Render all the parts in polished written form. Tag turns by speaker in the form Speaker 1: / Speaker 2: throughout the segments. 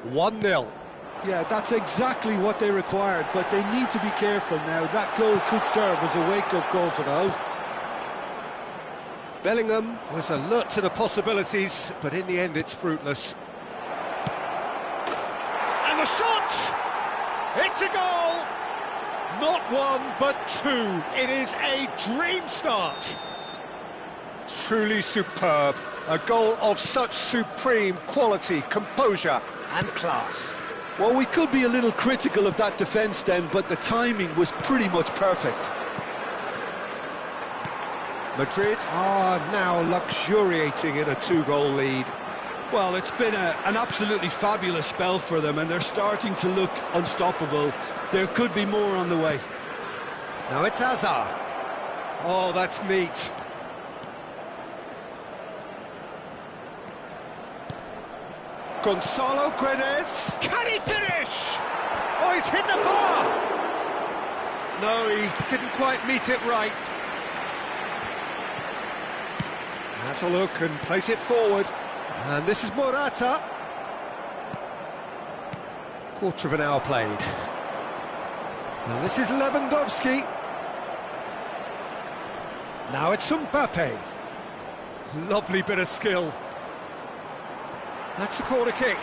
Speaker 1: 1-0.
Speaker 2: Yeah, that's exactly what they required, but they need to be careful now. That goal could serve as a wake-up call for the hosts.
Speaker 1: Bellingham was alert to the possibilities, but in the end it's fruitless. And the shot! It's a goal! Not one, but two. It is a dream start. Truly superb. A goal of such supreme quality, composure and class.
Speaker 2: Well, we could be a little critical of that defence then, but the timing was pretty much perfect.
Speaker 1: Madrid are now luxuriating in a two-goal lead.
Speaker 2: Well, it's been an absolutely fabulous spell for them, and they're starting to look unstoppable. There could be more on the way.
Speaker 1: Now it's Hazard. Oh, that's neat. Gonzalo Guedes. Can he finish? Oh, he's hit the bar. No, he didn't quite meet it right. Has a look and plays it forward. And this is Morata. Quarter of an hour played. And this is Lewandowski. Now it's Mbappe. Lovely bit of skill. That's a corner kick.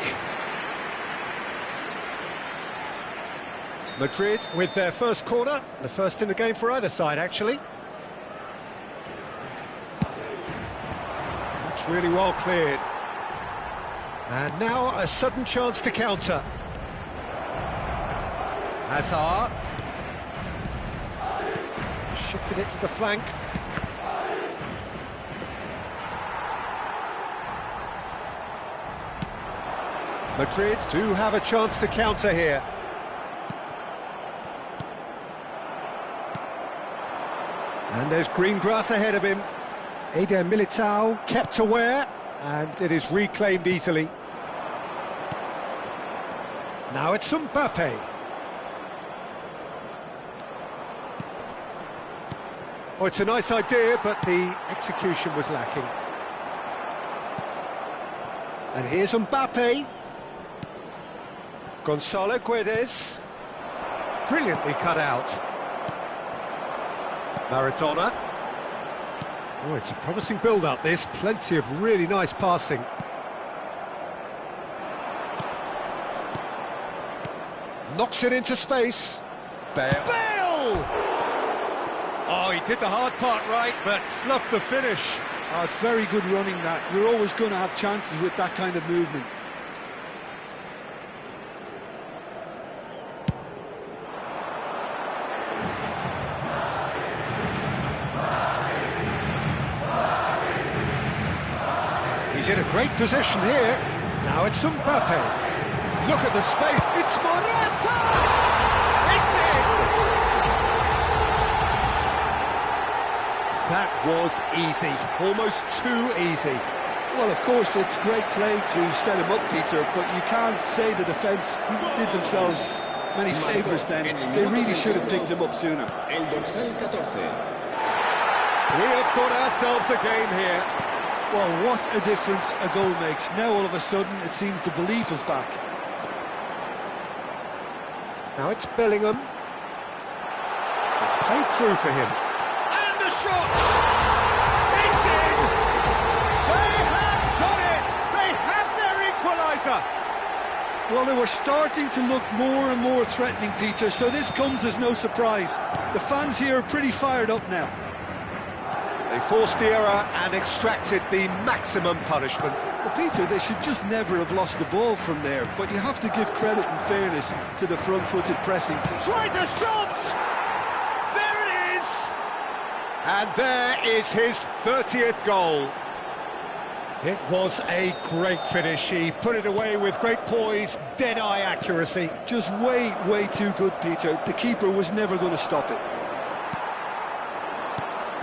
Speaker 1: Madrid with their first corner, the first in the game for either side, actually. That's really well cleared. And now a sudden chance to counter. Hazard. Shifted it to the flank. Madrid do have a chance to counter here. And there's green grass ahead of him. Eder Militao kept aware, and it is reclaimed easily. Now it's Mbappe. Oh, it's a nice idea, but the execution was lacking. And here's Mbappe. Gonzalo Guedes. Brilliantly cut out. Maradona. Oh, it's a promising build-up, this. Plenty of really nice passing. Knocks it into space. Bale! Oh, he did the hard part right, but fluffed the finish.
Speaker 2: Oh, it's very good running, that. You're always going to have chances with that kind of movement.
Speaker 1: He's in a great position here. Now it's Mbappe. Look at the space. It's Morata! It's in! That was easy. Almost too easy.
Speaker 2: Well, of course, it's great play to set him up, Peter, but you can't say the defence did themselves many favours then. They really should have picked him up sooner.
Speaker 1: We have got ourselves a game here.
Speaker 2: Well, what a difference a goal makes. Now, all of a sudden, it seems the belief is back.
Speaker 1: Now it's Bellingham. It's played through for him. And the shot! It's in! They have got it! They have their equaliser!
Speaker 2: Well, they were starting to look more and more threatening, Peter, so this comes as no surprise. The fans here are pretty fired up now.
Speaker 1: They forced the error and extracted the maximum punishment.
Speaker 2: Well, Peter, they should just never have lost the ball from there, but you have to give credit and fairness to the front-footed pressing team.
Speaker 1: Tries a shot! There it is! And there is his 30th goal. It was a great finish. He put it away with great poise, dead-eye accuracy.
Speaker 2: Just way, way too good, Peter. The keeper was never going to stop it.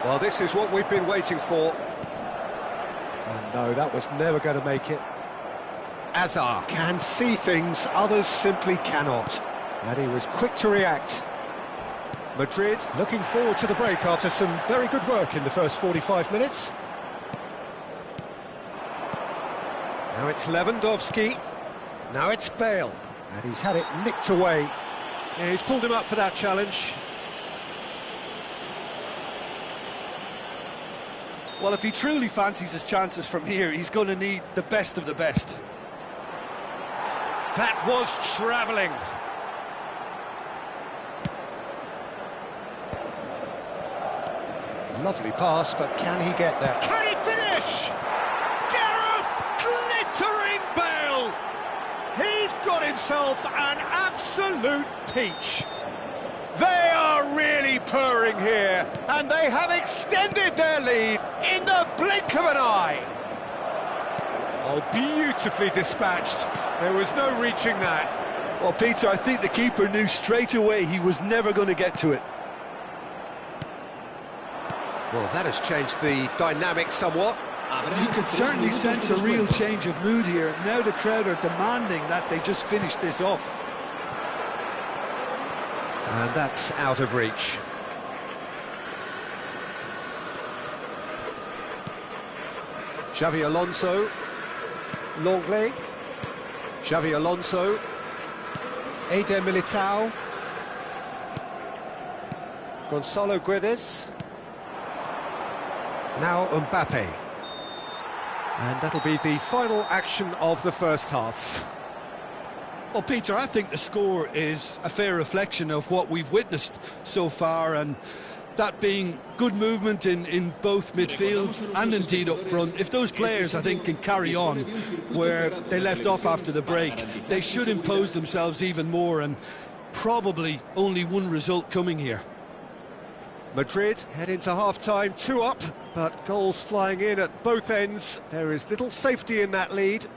Speaker 1: Well, this is what we've been waiting for. And no, that was never going to make it. Hazard can see things others simply cannot. And he was quick to react. Madrid looking forward to the break after some very good work in the first 45 minutes. Now it's Lewandowski. Now it's Bale, and he's had it nicked away. Yeah, he's pulled him up for that challenge.
Speaker 2: Well, if he truly fancies his chances from here, he's going to need the best of the best.
Speaker 1: That was travelling. Lovely pass, but can he get there? Can he finish? Gareth glittering Bale! He's got himself an absolute peach. They are really purring here, and they have extended their lead in the blink of an eye. Oh, beautifully dispatched. There was no reaching that.
Speaker 2: Well, Peter, I think the keeper knew straight away he was never going to get to it.
Speaker 1: Well, that has changed the dynamic somewhat.
Speaker 2: You could certainly sense a real change of mood here. Now the crowd are demanding that they just finish this off.
Speaker 1: And that's out of reach. Xavi Alonso. Longley. Xavi Alonso. Eder Militao. Gonzalo Guedes. Now Mbappe. And that'll be the final action of the first half.
Speaker 2: Well, Peter, I think the score is a fair reflection of what we've witnessed so far, and that being good movement in both midfield and indeed up front. If those players, I think, can carry on where they left off after the break, they should impose themselves even more, and probably only one result coming here.
Speaker 1: Madrid head into half-time, 2 up, but goals flying in at both ends. There is little safety in that lead.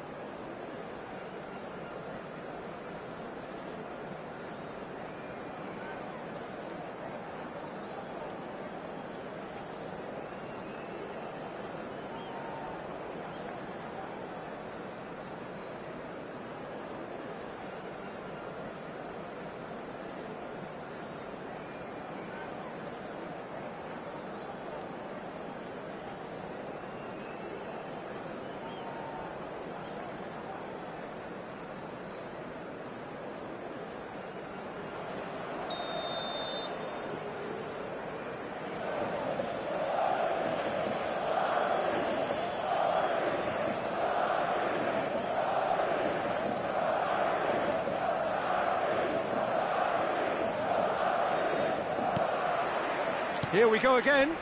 Speaker 1: Here we go again.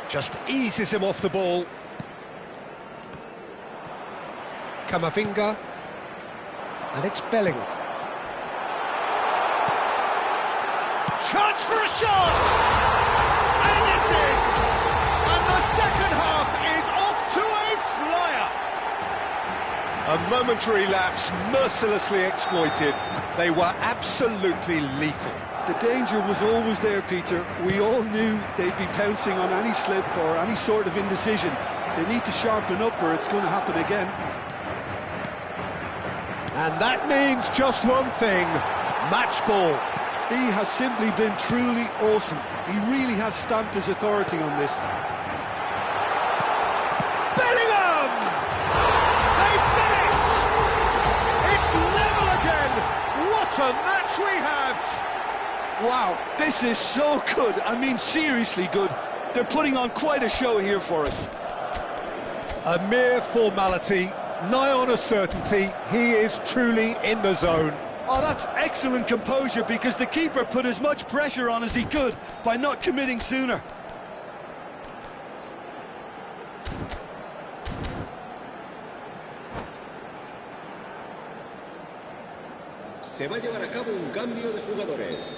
Speaker 1: Just eases him off the ball. Camavinga. And it's Bellingham. Chance for a shot! And it's in! And the second half is off to a flyer! A momentary lapse mercilessly exploited. They were absolutely lethal.
Speaker 2: The danger was always there, Peter. We all knew they'd be pouncing on any slip or any sort of indecision. They need to sharpen up or it's going to happen again.
Speaker 1: And that means just one thing, match ball.
Speaker 2: He has simply been truly awesome. He really has stamped his authority on this.
Speaker 1: Bellingham! They've done it! It's level again! What a match we have!
Speaker 2: Wow, this is so good. I mean, seriously good. They're putting on quite a show here for us.
Speaker 1: A mere formality, nigh on a certainty. He is truly in the zone.
Speaker 2: Oh, that's excellent composure, because the keeper put as much pressure on as he could by not committing sooner.
Speaker 3: Se va a llevar a cabo un cambio de jugadores.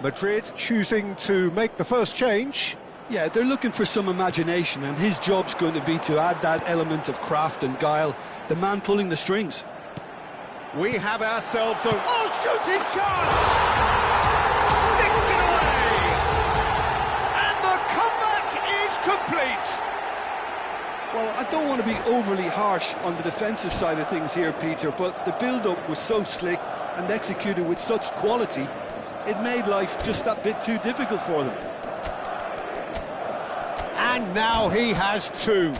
Speaker 1: Madrid choosing to make the first change.
Speaker 2: Yeah, they're looking for some imagination, and his job's going to be to add that element of craft and guile, the man pulling the strings.
Speaker 1: We have ourselves a... Oh, shooting chance! Sticks it away! And the comeback is complete!
Speaker 2: Well, I don't want to be overly harsh on the defensive side of things here, Peter, but the build-up was so slick and executed with such quality, it made life just that bit too difficult for them.
Speaker 1: And now he has two.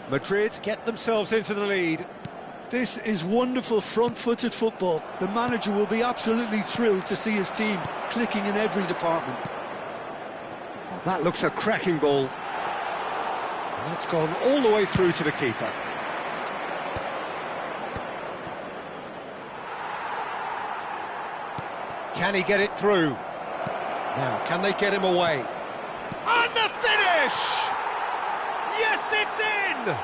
Speaker 1: Madrid get themselves into the lead.
Speaker 2: This is wonderful front-footed football. The manager will be absolutely thrilled to see his team clicking in every department.
Speaker 1: Well, that looks a cracking ball. And that's gone all the way through to the keeper. Can he get it through? Now, can they get him away? And the finish! Yes, it's in!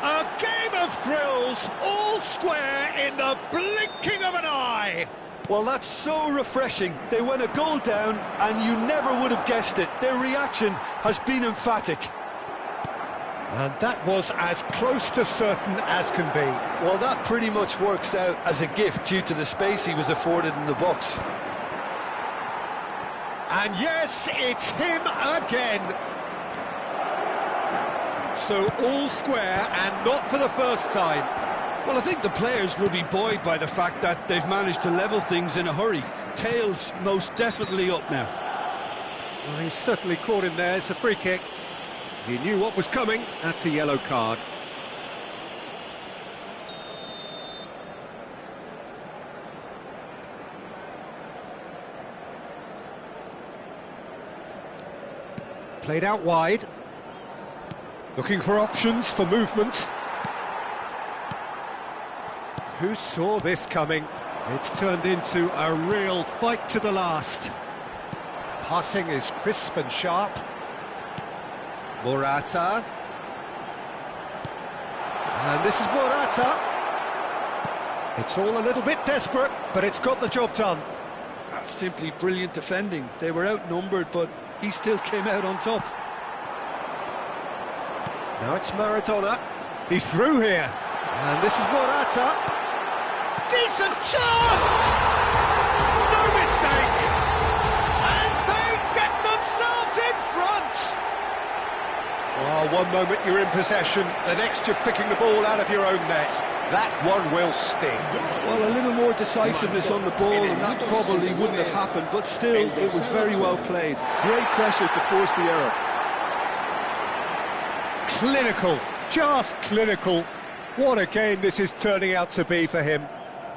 Speaker 1: A game of thrills, all square in the blinking of an eye!
Speaker 2: Well, that's so refreshing. They went a goal down, and you never would have guessed it. Their reaction has been emphatic.
Speaker 1: And that was as close to certain as can be.
Speaker 2: Well, that pretty much works out as a gift due to the space he was afforded in the box.
Speaker 1: And yes, it's him again. So all square and not for the first time.
Speaker 2: Well, I think the players will be buoyed by the fact that they've managed to level things in a hurry. Tails most definitely up now.
Speaker 1: Well, he's certainly caught him there. It's a free kick. He knew what was coming. That's a yellow card. Played out wide. Looking for options for movement. Who saw this coming? It's turned into a real fight to the last. Passing is crisp and sharp. Morata. And this is Morata. It's all a little bit desperate, but it's got the job done.
Speaker 2: That's simply brilliant defending. They were outnumbered, but he still came out on top.
Speaker 1: Now it's Maradona. He's through here. And this is Morata. Decent chance! No mistake! And they get themselves in front! Well, one moment you're in possession, the next you're picking the ball out of your own net. That one will sting.
Speaker 2: Well, a little more decisiveness on the ball, and that probably wouldn't have happened, but still, it was very well played. Great pressure to force the error.
Speaker 1: Clinical, just clinical. What a game this is turning out to be for him.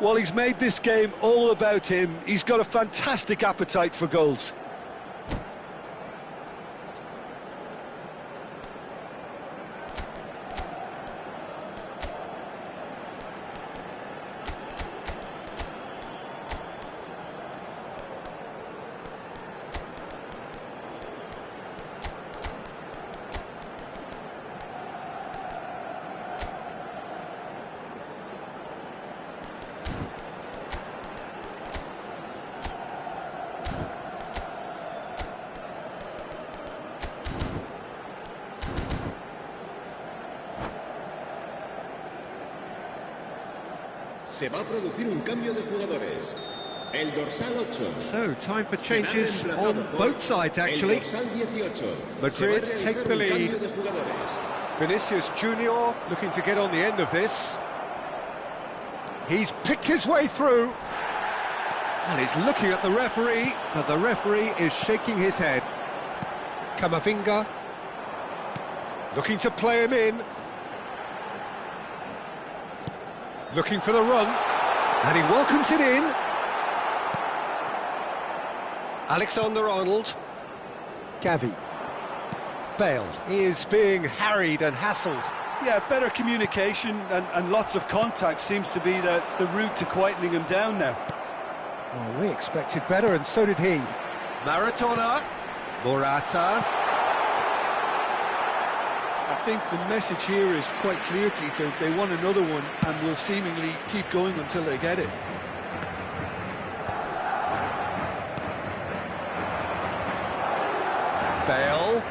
Speaker 2: Well, he's made this game all about him. He's got a fantastic appetite for goals.
Speaker 3: Se va a producir un cambio de jugadores. El dorsal 8.
Speaker 1: So, time for changes on both sides, actually. Madrid take the lead. Vinicius Junior looking to get on the end of this. He's picked his way through. And he's looking at the referee, but the referee is shaking his head. Camavinga looking to play him in. Looking for the run, and he welcomes it in. Alexander-Arnold. Gavi. Bale is being harried and hassled.
Speaker 2: Yeah, better communication and lots of contact seems to be the route to quietening him down now.
Speaker 1: Well, we expected better, and so did he. Maradona. Morata.
Speaker 2: I think the message here is quite clear, Peter. They want another one and will seemingly keep going until they get it.
Speaker 1: Bale.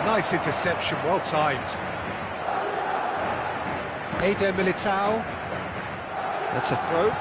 Speaker 1: Nice interception, well timed. Eder Militao. That's a throw.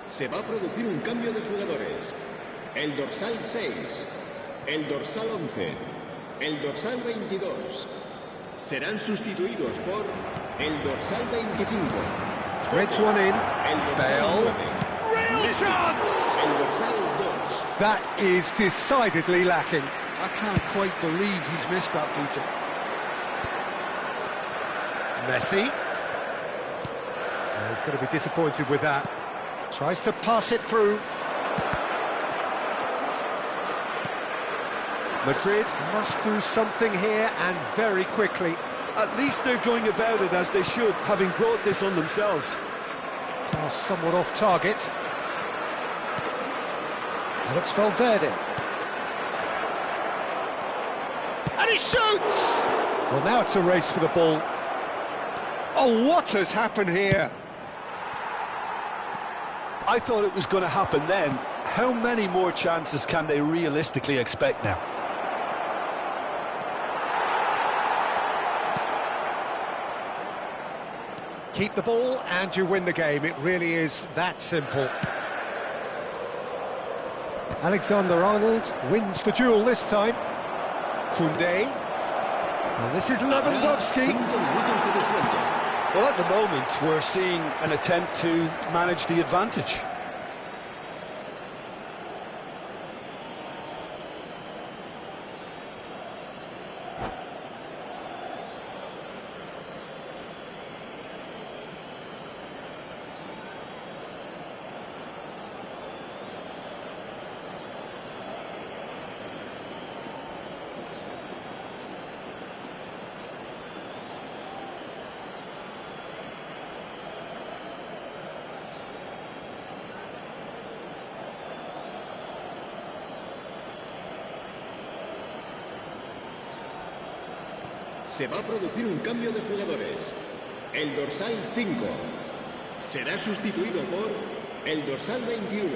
Speaker 3: Se va a producir un cambio de jugadores. El dorsal 6, el dorsal 11, el dorsal 22 serán sustituidos por el dorsal 25.
Speaker 1: Threads one in.
Speaker 3: El dorsal
Speaker 1: Bale.
Speaker 3: 9,
Speaker 1: Real
Speaker 3: Messi.
Speaker 1: chance!
Speaker 3: El dorsal 2.
Speaker 1: That is decidedly lacking.
Speaker 2: I can't quite believe he's missed that, Peter.
Speaker 1: Messi. He's going to be disappointed with that. Tries to pass it through. Madrid must do something here, and very quickly.
Speaker 2: At least they're going about it as they should, having brought this on themselves.
Speaker 1: Pass somewhat off target. And it's Valverde. And he shoots! Well, now it's a race for the ball. Oh, what has happened here?
Speaker 2: I thought it was going to happen then. How many more chances can they realistically expect now?
Speaker 1: Keep the ball and you win the game. It really is that simple. Alexander-Arnold wins the duel this time. Koundé. And this is Lewandowski.
Speaker 2: Well, at the moment, we're seeing an attempt to manage the advantage.
Speaker 3: Se va a producir un cambio de jugadores. El dorsal 5 será sustituido por el dorsal 21.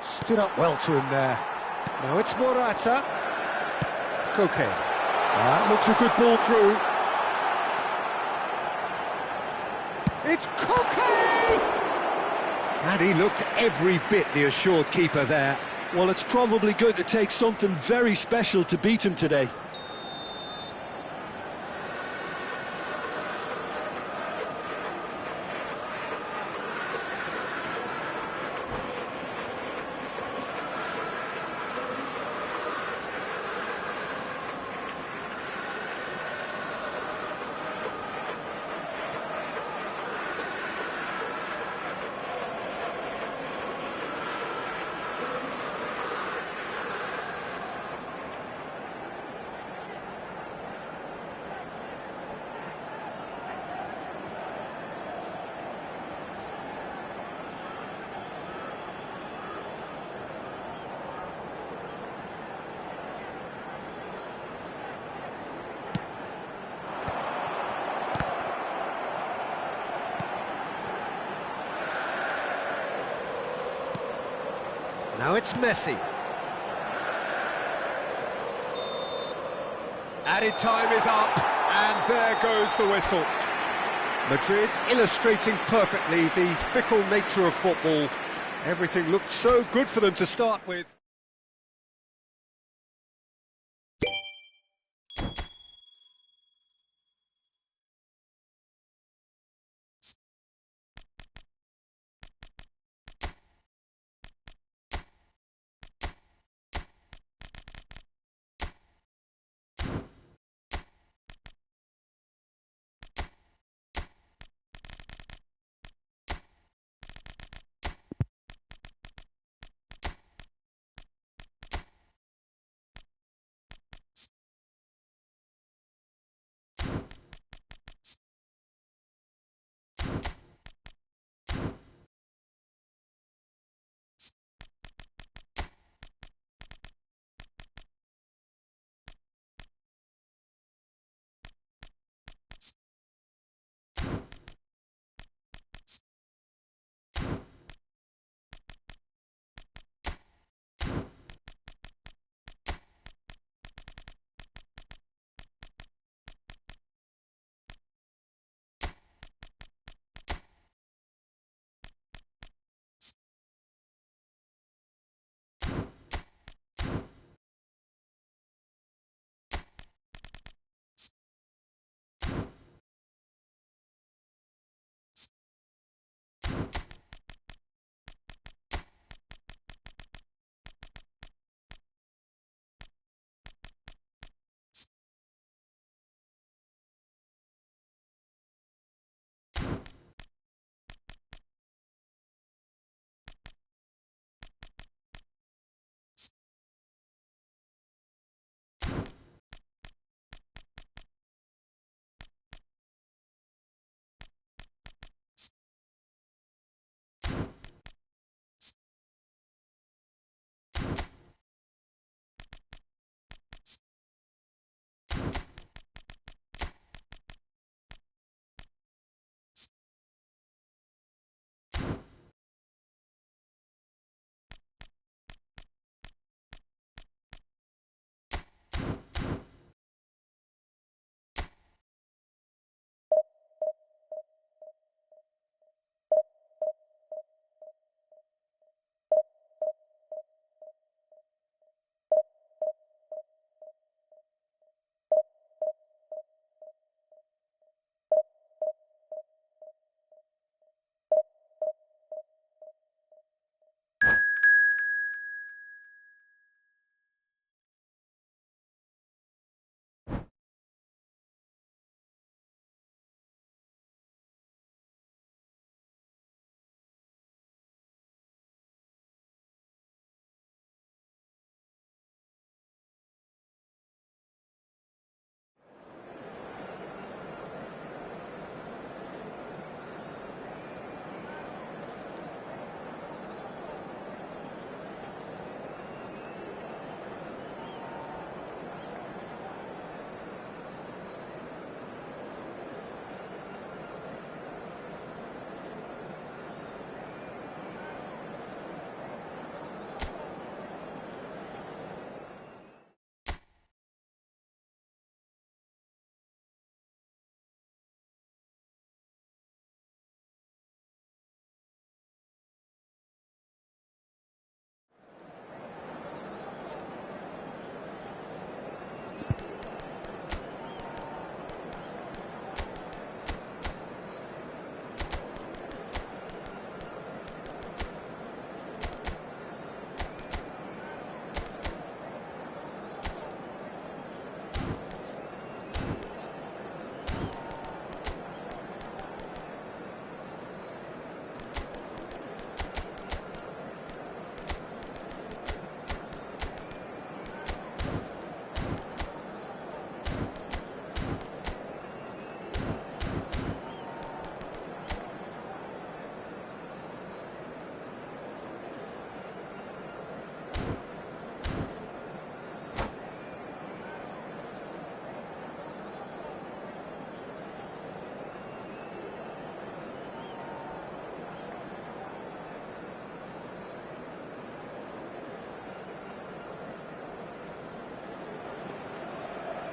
Speaker 1: Stood up well to him there. Now it's Morata. Koke. That looks a good ball through. It's Koke! And he looked every bit the assured keeper there.
Speaker 2: Well, it's probably going to take something very special to beat him today.
Speaker 1: Now it's Messi. Added time is up, and there goes the whistle. Madrid illustrating perfectly the fickle nature of football. Everything looked so good for them to start with.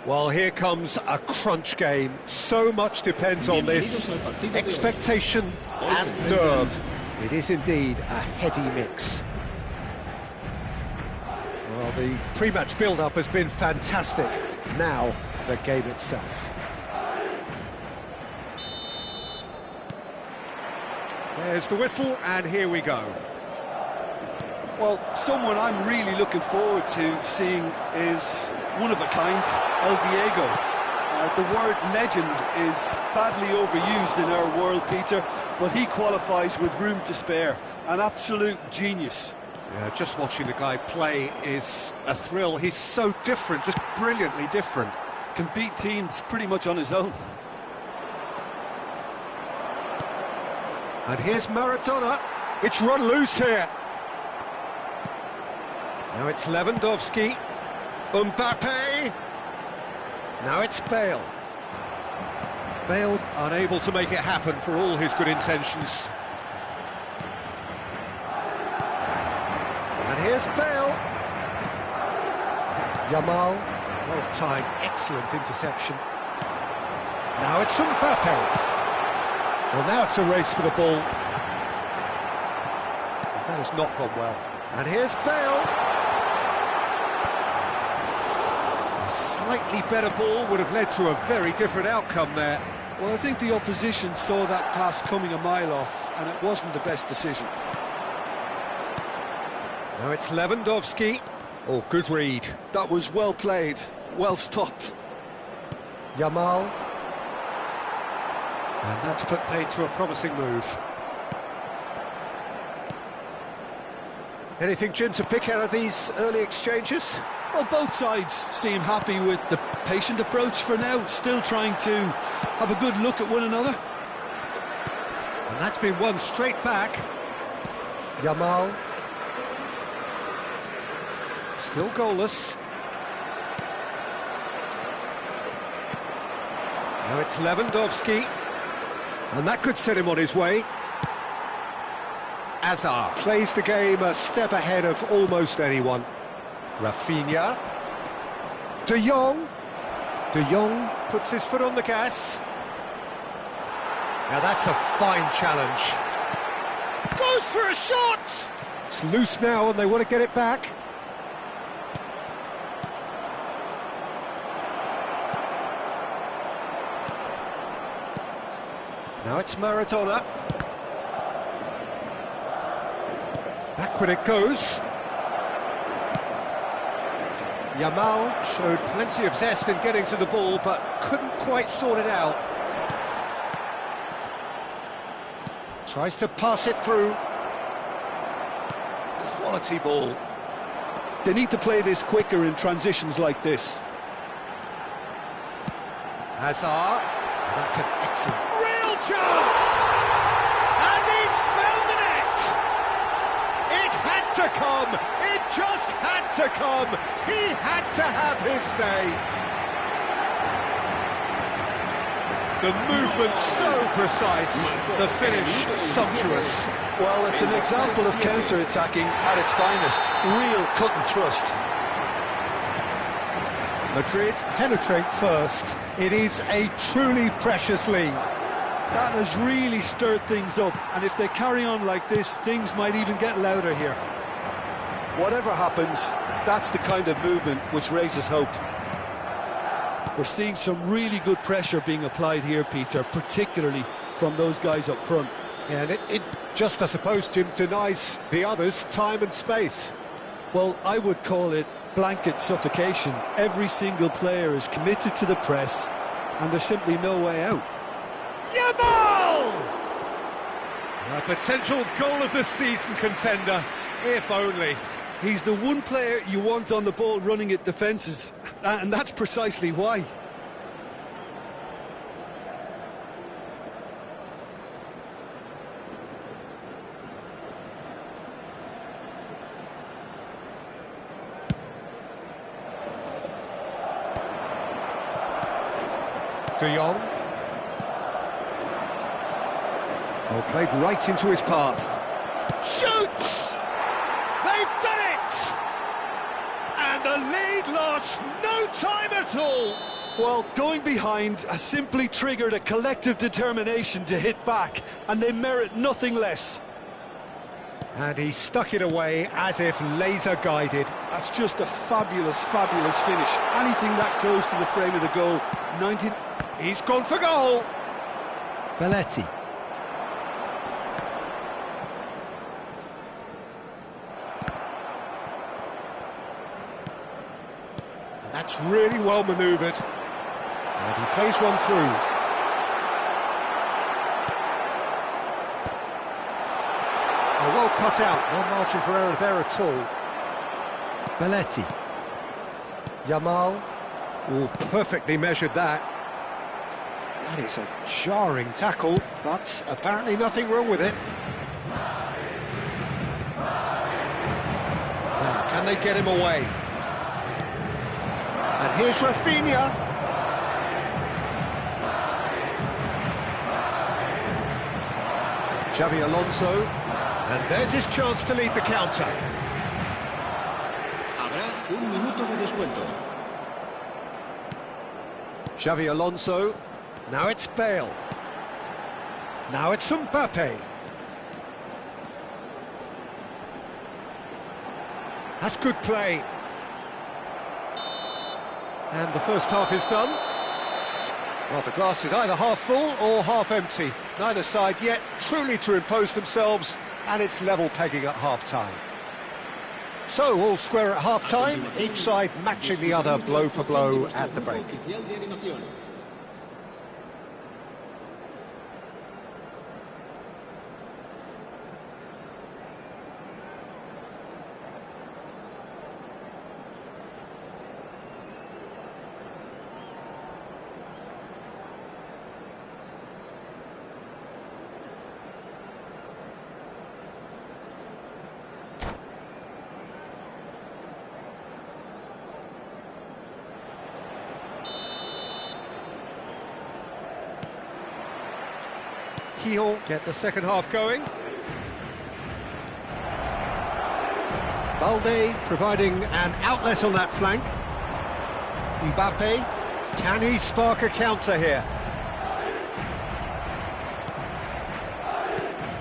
Speaker 1: Well, here comes a crunch game. So much depends on this. Expectation and nerve. It is indeed a heady mix. Well, the pre-match build-up has been fantastic. Now, the game itself. There's the whistle, and here we go.
Speaker 2: Well, someone I'm really looking forward to seeing is one of a kind, El Diego. The word legend is badly overused in our world, Peter, but he qualifies with room to spare. An absolute genius.
Speaker 1: Yeah, just watching the guy play is a thrill. He's so different, just brilliantly different.
Speaker 2: Can beat teams pretty much on his own.
Speaker 1: And here's Maradona. It's run loose here. Now it's Lewandowski. Mbappe. Now it's Bale. Bale unable to make it happen for all his good intentions. And here's Bale. Yamal. Well timed, excellent interception. Now it's Mbappe. Well, now it's a race for the ball. That has not gone well. And here's Bale. A slightly better ball would have led to a very different outcome there.
Speaker 2: Well, I think the opposition saw that pass coming a mile off, and it wasn't the best decision.
Speaker 1: Now it's Lewandowski. Oh, good read.
Speaker 2: That was well played, well stopped.
Speaker 1: Yamal. And that's put paid to a promising move. Anything, Jim, to pick out of these early exchanges?
Speaker 2: Well, both sides seem happy with the patient approach for now, still trying to have a good look at one another.
Speaker 1: And that's been won straight back. Yamal. Still goalless. Now it's Lewandowski. And that could set him on his way. Hazard plays the game a step ahead of almost anyone. Rafinha. De Jong. De Jong puts his foot on the gas. Now that's a fine challenge. Goes for a shot! It's loose now and they want to get it back. Now it's Maradona. Backward it goes. Yamal showed plenty of zest in getting to the ball, but couldn't quite sort it out. Tries to pass it through. Quality ball.
Speaker 2: They need to play this quicker in transitions like this.
Speaker 1: Hazard. That's an excellent real chance! And he's found the net! It had to come! It just had to come! He had to have his say! The movement so precise, the finish sumptuous.
Speaker 2: Well, it's an example of counter-attacking at its finest. Real cut and thrust.
Speaker 1: Madrid penetrate first. It is a truly precious lead.
Speaker 2: That has really stirred things up, and if they carry on like this, things might even get louder here. Whatever happens, that's the kind of movement which raises hope. We're seeing some really good pressure being applied here, Peter, particularly from those guys up front.
Speaker 1: Yeah, and it just, I suppose, Jim, denies the others time and space.
Speaker 2: Well, I would call it blanket suffocation. Every single player is committed to the press, and there's simply no way out.
Speaker 1: Yamal! A potential goal of the season contender, if only.
Speaker 2: He's the one player you want on the ball running at defences, and that's precisely why.
Speaker 1: De Jong. Oh, played right into his path. Shoots! They've done it! And And the lead lost, no time at all.
Speaker 2: Well, going behind has simply triggered a collective determination to hit back, and they merit nothing less.
Speaker 1: And he stuck it away as if laser-guided.
Speaker 2: That's just a fabulous, fabulous finish. Anything that close to the frame of the goal. 19.
Speaker 1: He's gone for goal.
Speaker 4: Belletti.
Speaker 1: And that's really well manoeuvred. And he plays one through. Oh, well cut out. No margin for error there at all.
Speaker 4: Belletti.
Speaker 1: Yamal. Oh, perfectly measured that. That is a jarring tackle, but apparently nothing wrong with it. Now, can they get him away? And here's Rafinha. Xavi Alonso. And there's his chance to lead the counter.
Speaker 3: Habrá un minuto de descuento.
Speaker 1: Xavi Alonso. Now it's Bale. Now it's Mbappe. That's good play. And the first half is done. Well, the glass is either half full or half empty. Neither side yet truly to impose themselves, and it's level pegging at half-time. So, all square at half-time, each side matching the other blow for blow at the break. He'll get the second half going. Balde providing an outlet on that flank. Mbappe, can he spark a counter here?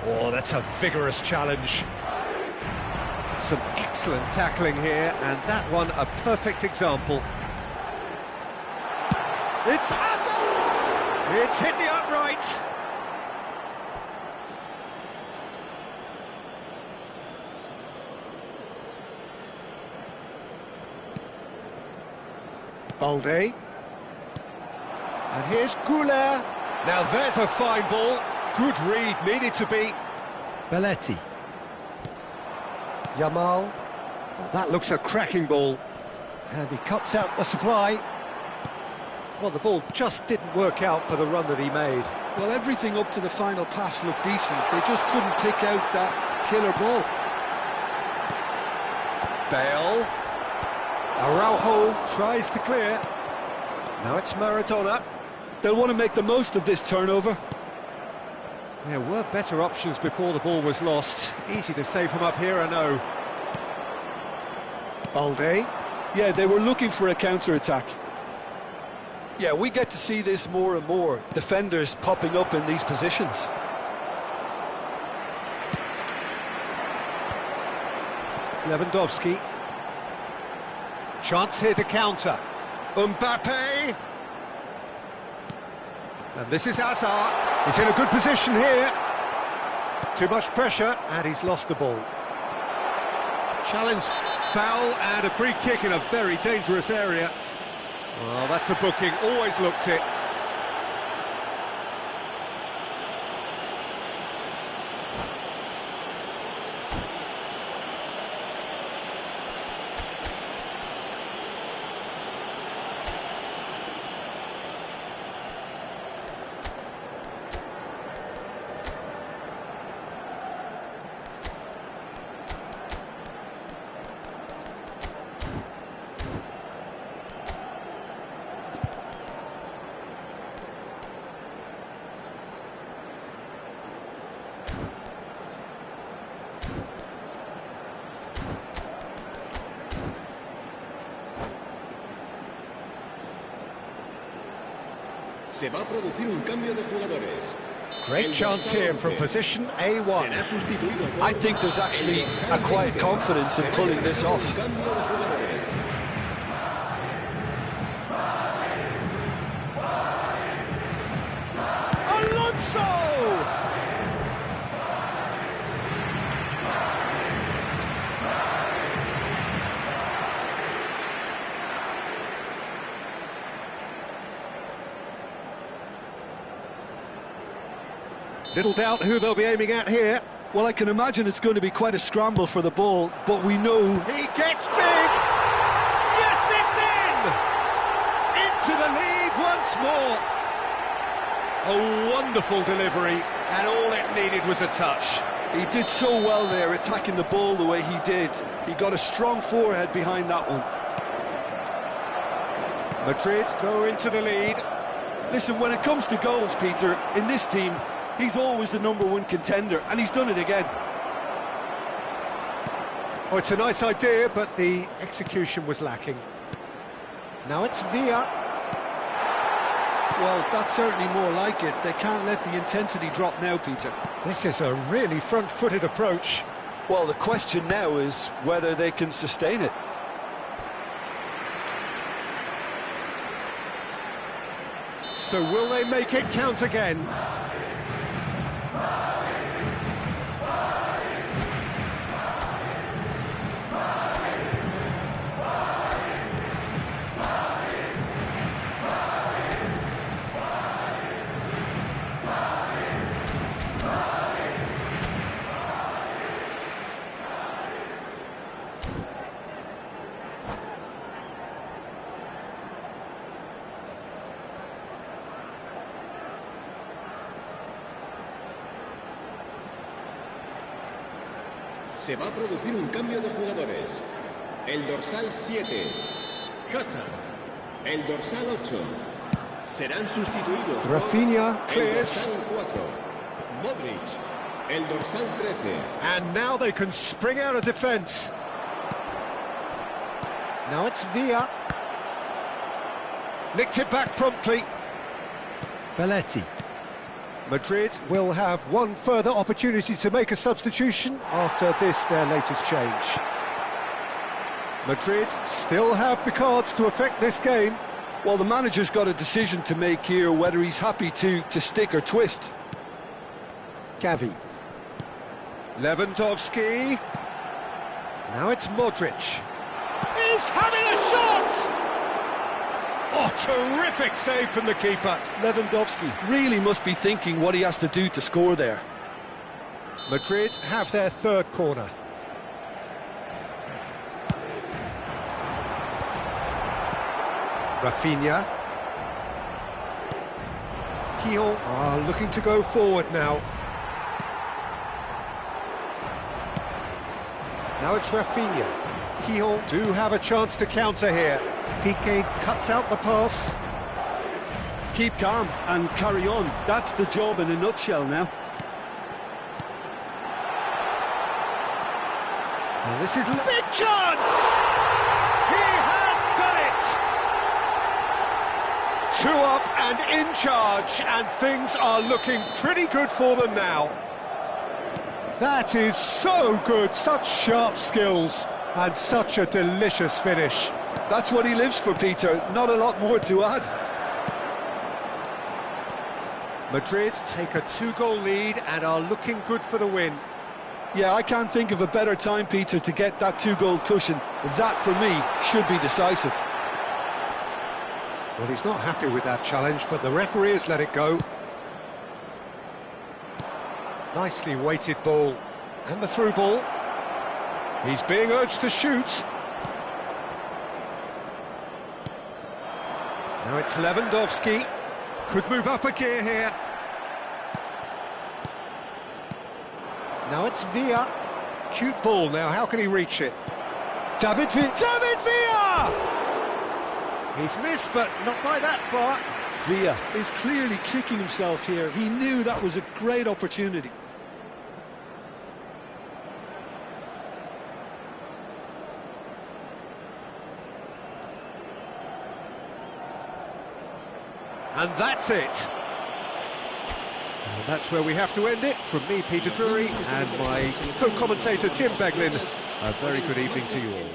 Speaker 1: Oh, that's a vigorous challenge. Some excellent tackling here, and that one a perfect example. It's Hazard! It's hit the uprights. Balde. And here's Goulet. Now there's a fine ball. Good read, needed to be.
Speaker 4: Belletti.
Speaker 1: Yamal. Oh, that looks a cracking ball. And he cuts out the supply. Well, the ball just didn't work out for the run that he made.
Speaker 2: Well, everything up to the final pass looked decent. They just couldn't pick out that killer ball.
Speaker 1: Bale. Araujo tries to clear. Now it's Maradona.
Speaker 2: They'll want to make the most of this turnover.
Speaker 1: There were better options before the ball was lost. Easy to say from up here, I know. Balde.
Speaker 2: Yeah, they were looking for a counter-attack. Yeah, we get to see this more and more. Defenders popping up in these positions.
Speaker 1: Lewandowski. Chance here to counter. Mbappe. And this is Hazard. He's in a good position here. Too much pressure, and he's lost the ball. Challenge, foul, and a free kick in a very dangerous area. Well, that's a booking. Always looked it.
Speaker 3: Se va a producir un cambio de jugadores.
Speaker 1: Great chance here from position A1.
Speaker 3: Será sustituido por
Speaker 2: I think there's actually a quiet confidence in pulling this off.
Speaker 3: un cambio de jugadores.
Speaker 1: Alonso! Little doubt who they'll be aiming at here.
Speaker 2: Well, I can imagine it's going to be quite a scramble for the ball, but we know...
Speaker 1: He gets big! Yes, it's in! Into the lead once more. A wonderful delivery, and all it needed was a touch.
Speaker 2: He did so well there, attacking the ball the way he did. He got a strong forehead behind that one.
Speaker 1: Madrid go into the lead.
Speaker 2: Listen, when it comes to goals, Peter, in this team, he's always the #1 contender, and he's done it again.
Speaker 1: Oh, it's a nice idea, but the execution was lacking. Now it's Villa.
Speaker 2: Well, that's certainly more like it. They can't let the intensity drop now, Peter.
Speaker 1: This is a really front-footed approach.
Speaker 2: Well, the question now is whether they can sustain it.
Speaker 1: So will they make it count again?
Speaker 3: Se va a producir un cambio de jugadores. El dorsal 7, Hazard. El dorsal 8. Serán sustituidos por
Speaker 1: Rafinha
Speaker 3: el
Speaker 1: clears.
Speaker 3: dorsal 4, Modric. El dorsal 13.
Speaker 1: And now they can spring out of defence. Now it's Villa. Nicked it back promptly.
Speaker 4: Belletti.
Speaker 1: Madrid will have one further opportunity to make a substitution after this, their latest change. Madrid still have the cards to affect this game.
Speaker 2: Well, the manager's got a decision to make here, whether he's happy to stick or twist.
Speaker 1: Gavi. Lewandowski. Now it's Modric. He's having a shot! Oh, terrific save from the keeper.
Speaker 2: Lewandowski really must be thinking what he has to do to score there.
Speaker 1: Madrid have their third corner. Rafinha. Keogh are looking to go forward now. Now it's Rafinha. Keogh do have a chance to counter here. Piqué cuts out the pass.
Speaker 2: Keep calm and carry on. That's the job in a nutshell now.
Speaker 1: And this is a big chance! He has done it! 2 up and in charge, and things are looking pretty good for them now. That is so good, such sharp skills, and such a delicious finish.
Speaker 2: That's what he lives for, Peter. Not a lot more to add.
Speaker 1: Madrid take a 2-goal lead and are looking good for the win.
Speaker 2: Yeah, I can't think of a better time, Peter, to get that 2-goal cushion. That, for me, should be decisive.
Speaker 1: Well, he's not happy with that challenge, but the referee has let it go. Nicely weighted ball. And the through ball. He's being urged to shoot. Now it's Lewandowski. Could move up a gear here. Now it's Villa. Cute ball now, how can he reach it? David Villa! He's missed, but not by that far.
Speaker 2: Villa is clearly kicking himself here. He knew that was a great opportunity.
Speaker 1: And that's it. And that's where we have to end it. From me, Peter Drury, and my co-commentator, Jim Beglin. A very good evening to you all.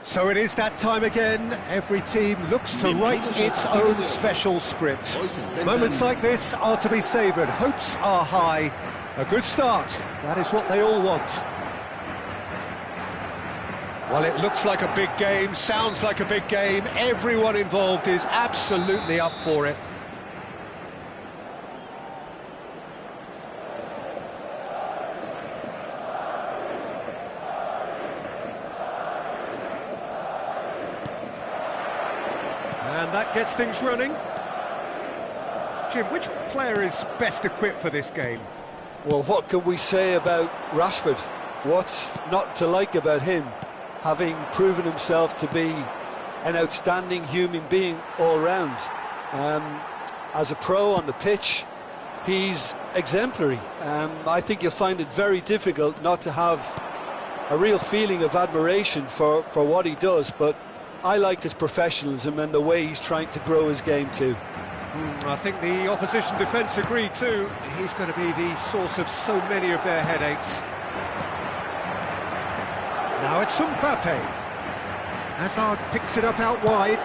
Speaker 1: So it is that time again. Every team looks to write its own special script. Moments like this are to be savoured. Hopes are high. A good start. That is what they all want. Well, it looks like a big game, sounds like a big game. Everyone involved is absolutely up for it. And that gets things running. Jim, which player is best equipped for this game?
Speaker 2: Well, what can we say about Rashford? What's not to like about him, having proven himself to be an outstanding human being all round? As a pro on the pitch, he's exemplary. I think you'll find it very difficult not to have a real feeling of admiration for what he does, but I like his professionalism and the way he's trying to grow his game too.
Speaker 1: I think the opposition defence agreed too. He's going to be the source of so many of their headaches. Now it's Mbappe. Hazard picks it up out wide.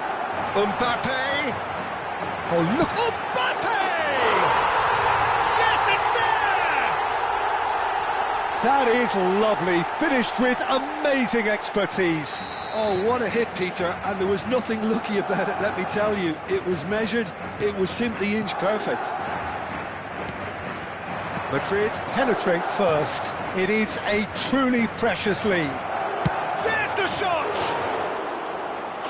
Speaker 1: Mbappe! Oh, look! Mbappe! Yes, it's there! That is lovely, finished with amazing expertise.
Speaker 2: Oh, what a hit, Peter, and there was nothing lucky about it, let me tell you. It was measured, it was simply inch perfect.
Speaker 1: Madrid penetrate first. It is a truly precious lead. There's the shot!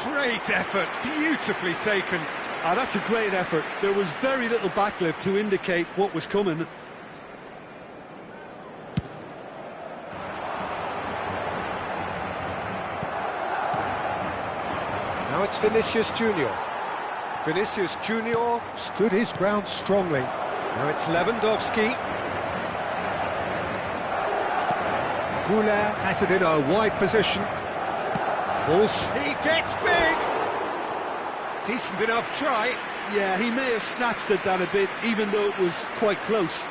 Speaker 1: Great effort, beautifully taken.
Speaker 2: Ah, that's a great effort. There was very little backlift to indicate what was coming.
Speaker 1: Now it's Vinicius Junior. Vinicius Junior stood his ground strongly. Now it's Lewandowski. Goulet has it in a wide position. He gets big! Decent enough try.
Speaker 2: Yeah, he may have snatched at that a bit, even though it was quite close.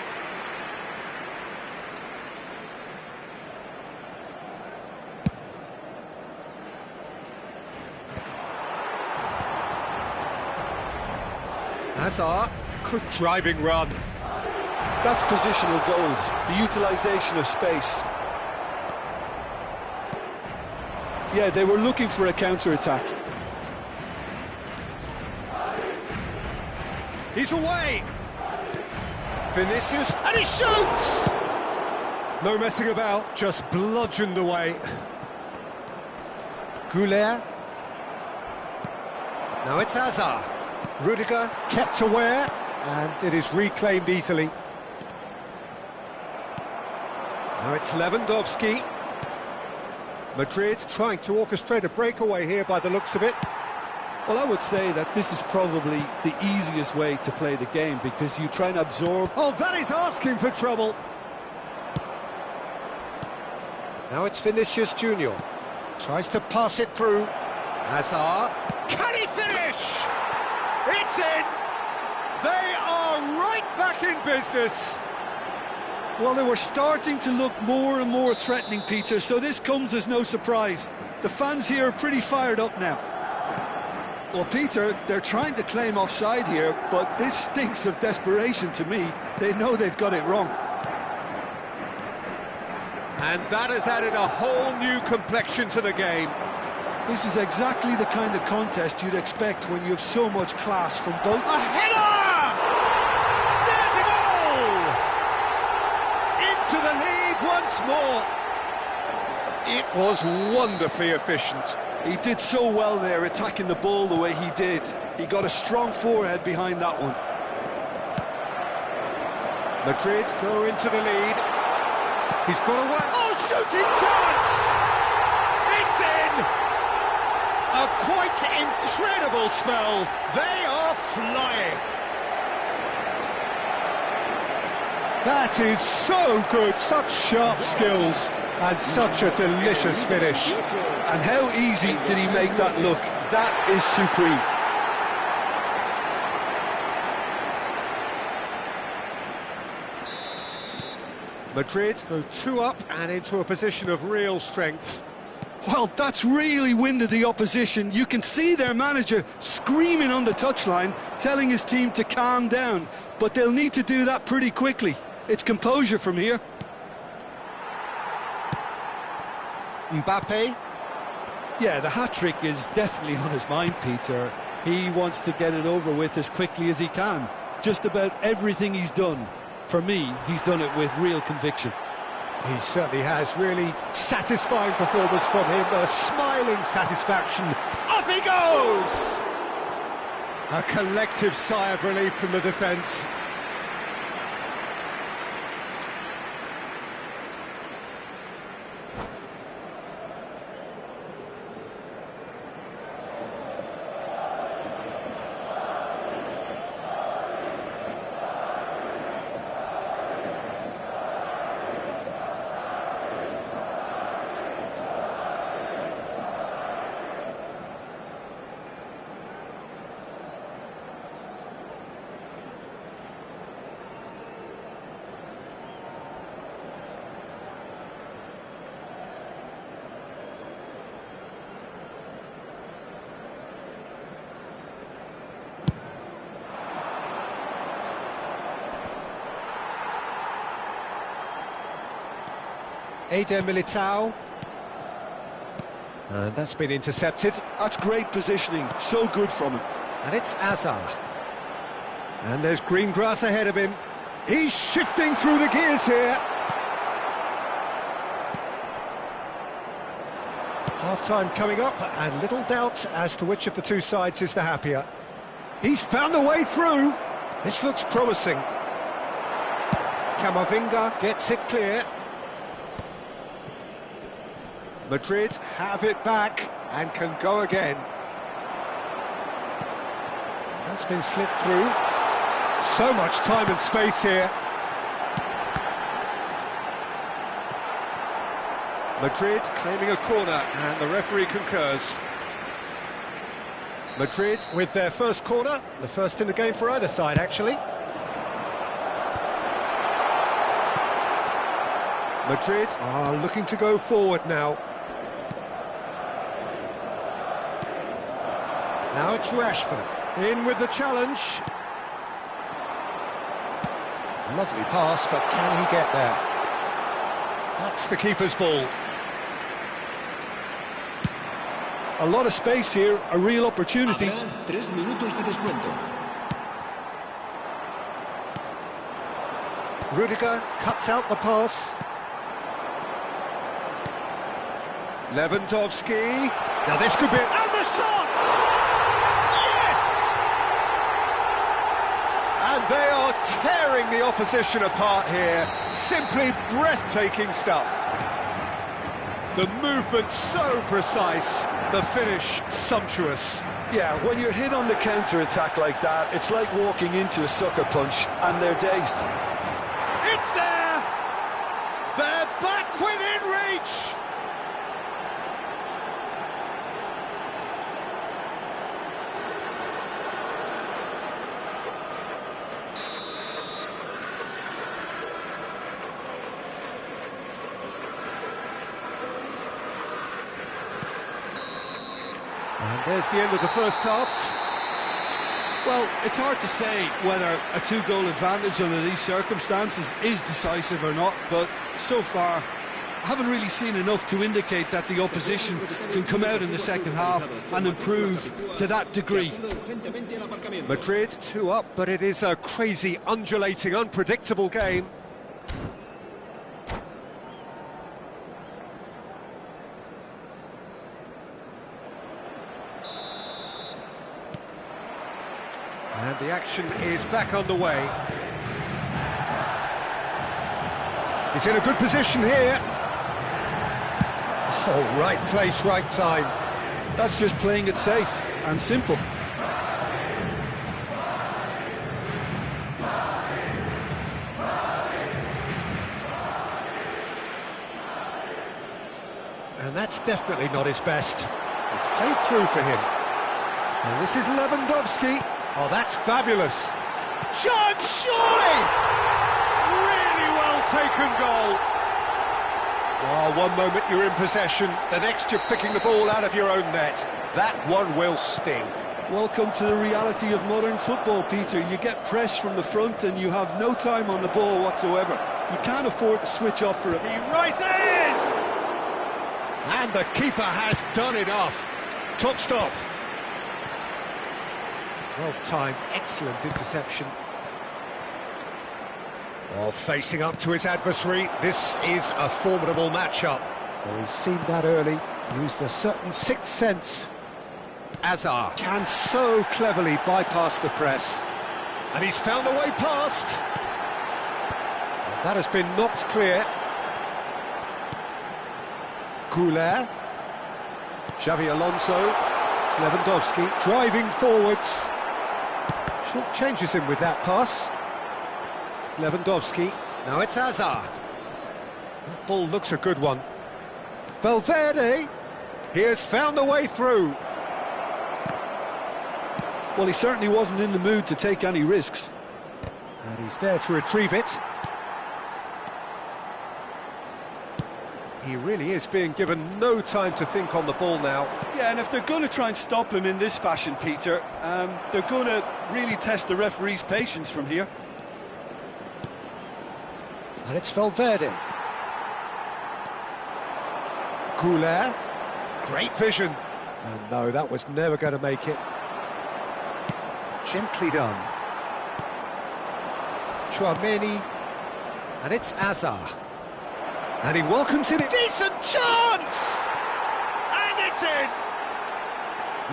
Speaker 1: Hazard, good driving run.
Speaker 2: That's positional goals, the utilisation of space. Yeah, they were looking for a counter-attack.
Speaker 1: He's away! Vinicius, and he shoots! No messing about, just bludgeoned away. Goulet. Now it's Hazard. Rudiger kept aware, and it is reclaimed easily. Now it's Lewandowski. Madrid trying to orchestrate a breakaway here by the looks of it.
Speaker 2: Well, I would say that this is probably the easiest way to play the game, because you try and absorb...
Speaker 1: Oh, that is asking for trouble. Now it's Vinicius Junior. Tries to pass it through. Hazard. Can he finish? It's in! They are right back in business.
Speaker 2: Well, they were starting to look more and more threatening, Peter, so this comes as no surprise. The fans here are pretty fired up now. Well, Peter, they're trying to claim offside here, but this stinks of desperation to me. They know they've got it wrong.
Speaker 1: And that has added a whole new complexion to the game.
Speaker 2: This is exactly the kind of contest you'd expect when you have so much class from both...
Speaker 1: A header! There's a goal! Into the lead once more. It was wonderfully efficient.
Speaker 2: He did so well there, attacking the ball the way he did. He got a strong forehead behind that one.
Speaker 1: Madrid go into the lead. He's got away. Oh, shooting chance! It's in! A quite incredible spell. They are flying. That is so good. Such sharp skills and such a delicious finish.
Speaker 2: And how easy did he make that look? That is supreme.
Speaker 1: Madrid go 2 up and into a position of real strength.
Speaker 2: Well, that's really winded the opposition. You can see their manager screaming on the touchline, telling his team to calm down. But they'll need to do that pretty quickly. It's composure from here.
Speaker 1: Mbappe.
Speaker 2: Yeah, the hat-trick is definitely on his mind, Peter. He wants to get it over with as quickly as he can. Just about everything he's done, for me, he's done it with real conviction.
Speaker 1: He certainly has. Really satisfying performance from him. A smiling satisfaction. Up he goes! A collective sigh of relief from the defence. Eder Militao. And that's been intercepted.
Speaker 2: That's great positioning, so good from him.
Speaker 1: And it's Azar. And there's green grass ahead of him. He's shifting through the gears here. Half-time coming up, and little doubt as to which of the two sides is the happier. He's found a way through. This looks promising. Camavinga gets it clear. Madrid have it back and can go again. That's been slipped through. So much time and space here. Madrid claiming a corner, and the referee concurs. Madrid with their first corner, the first in the game for either side, actually. Madrid are looking to go forward now. Now it's Rashford, in with the challenge. Lovely pass, but can he get there? That's the keeper's ball.
Speaker 2: A lot of space here, a real opportunity.
Speaker 3: Habrá 3 minutos de descuento.
Speaker 1: Rudiger cuts out the pass. Lewandowski. Now this could be it. And the shot! Yes! And they are tearing the opposition apart here. Simply breathtaking stuff. The movement so precise, the finish sumptuous.
Speaker 2: Yeah, when you're hit on the counter-attack like that, it's like walking into a sucker punch, and they're dazed.
Speaker 1: It's there! They're back within reach! And there's the end of the first half.
Speaker 2: Well, it's hard to say whether a two-goal advantage under these circumstances is decisive or not, but so far I haven't really seen enough to indicate that the opposition can come out in the second half and improve to that degree.
Speaker 1: Madrid 2 up, but it is a crazy, undulating, unpredictable game. And the action is back underway. He's in a good position here. Oh, right place, right time.
Speaker 2: That's just playing it safe and simple.
Speaker 1: And that's definitely not his best. It's played through for him. And this is Lewandowski. Oh, that's fabulous. Chance, surely! Really well taken goal. Oh, one moment you're in possession, the next you're picking the ball out of your own net. That one will sting.
Speaker 2: Welcome to the reality of modern football, Peter. You get press from the front and you have no time on the ball whatsoever. You can't afford to switch off for it.
Speaker 1: He rises! And the keeper has done enough. Top stop. Well timed, excellent interception. Oh, facing up to his adversary, this is a formidable matchup. Well, he's seen that early, used a certain sixth sense. Azar can so cleverly bypass the press. And he's found a way past. And that has been knocked clear. Couler. Xavi Alonso. Lewandowski driving forwards. Short changes him with that pass. Lewandowski, now it's Azar. That ball looks a good one. Valverde, he has found a way through.
Speaker 2: Well, he certainly wasn't in the mood to take any risks.
Speaker 1: And he's there to retrieve it. He really is being given no time to think on the ball now.
Speaker 2: Yeah, and if they're going to try and stop him in this fashion, Peter, they're going to really test the referee's patience from here.
Speaker 1: And it's Valverde. Couler. Great vision. And no, that was never going to make it. Gently done. Chouameni. And it's Azar. And he welcomes it. Decent chance! And it's in!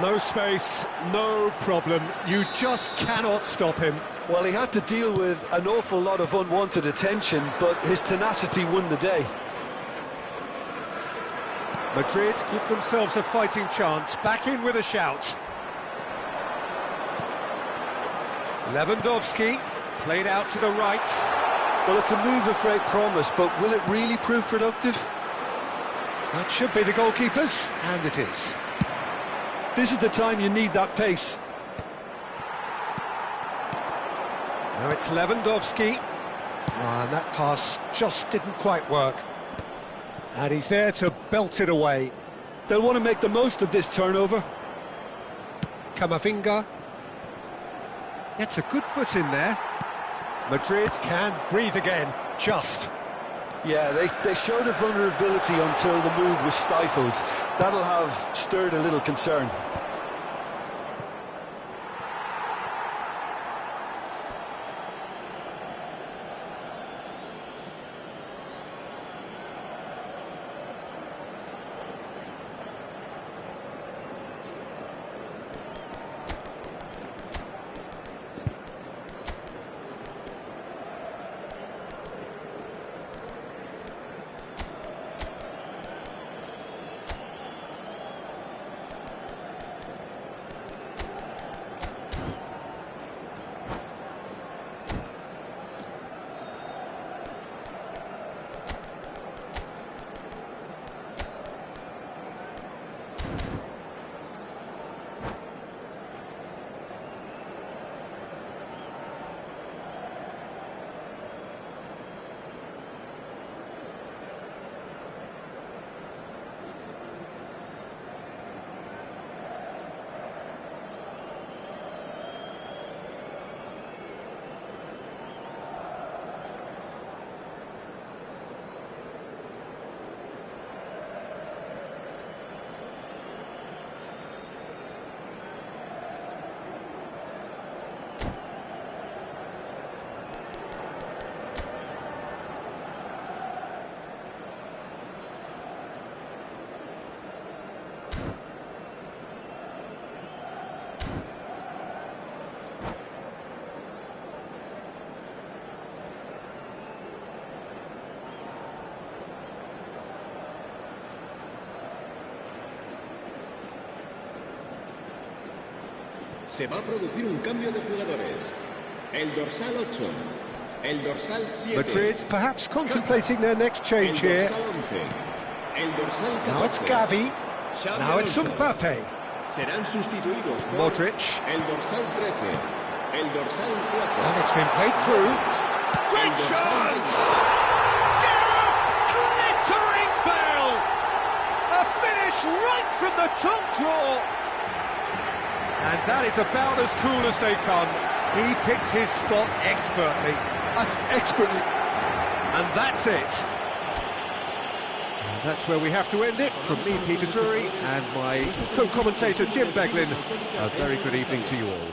Speaker 1: No space, no problem. You just cannot stop him.
Speaker 2: Well, he had to deal with an awful lot of unwanted attention, but his tenacity won the day.
Speaker 1: Madrid give themselves a fighting chance, back in with a shout. Lewandowski, played out to the right.
Speaker 2: Well, it's a move of great promise, but will it really prove productive?
Speaker 1: That should be the goalkeepers, and it is.
Speaker 2: This is the time you need that pace.
Speaker 1: Now it's Lewandowski. And that pass just didn't quite work. And he's there to belt it away.
Speaker 2: They'll want to make the most of this turnover.
Speaker 1: Camavinga. Gets a good foot in there. Madrid can breathe again, just.
Speaker 2: Yeah, they showed a vulnerability until the move was stifled. That'll have stirred a little concern.
Speaker 3: Se va a producir un cambio de jugadores. El dorsal 8, el dorsal 7.
Speaker 1: Madrid perhaps contemplating their next change here.
Speaker 3: El dorsal 11, el dorsal 14.
Speaker 1: Now it's Gavi. Now it's Mbappe.
Speaker 3: Serán sustituidos por
Speaker 1: Modric.
Speaker 3: el dorsal 13, el dorsal 4.
Speaker 1: And it's been played through. Great chance! Gareth glittering bell! A finish right from the top draw. And that is about as cool as they come. He picked his spot expertly.
Speaker 2: That's expertly.
Speaker 1: And that's it. And that's where we have to end it. From me, Peter Drury, and my co-commentator, Jim Beglin. A very good evening to you all.